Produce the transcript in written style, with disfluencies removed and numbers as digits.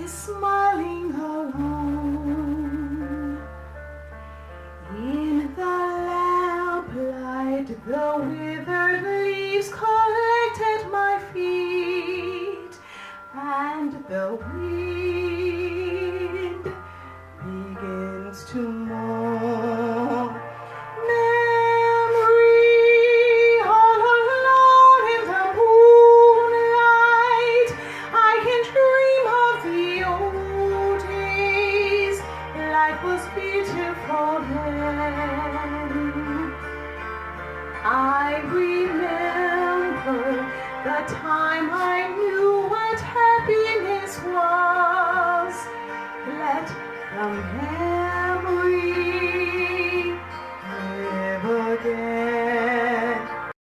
smiling alone. In the lamplight, the withered leaves collect at my feet, and the wind begins to mourn. Memory, all alone in the moonlight, I can dream of the old days. Life was beautiful then. I remember the time I knew what happiness was. Let the memory live again.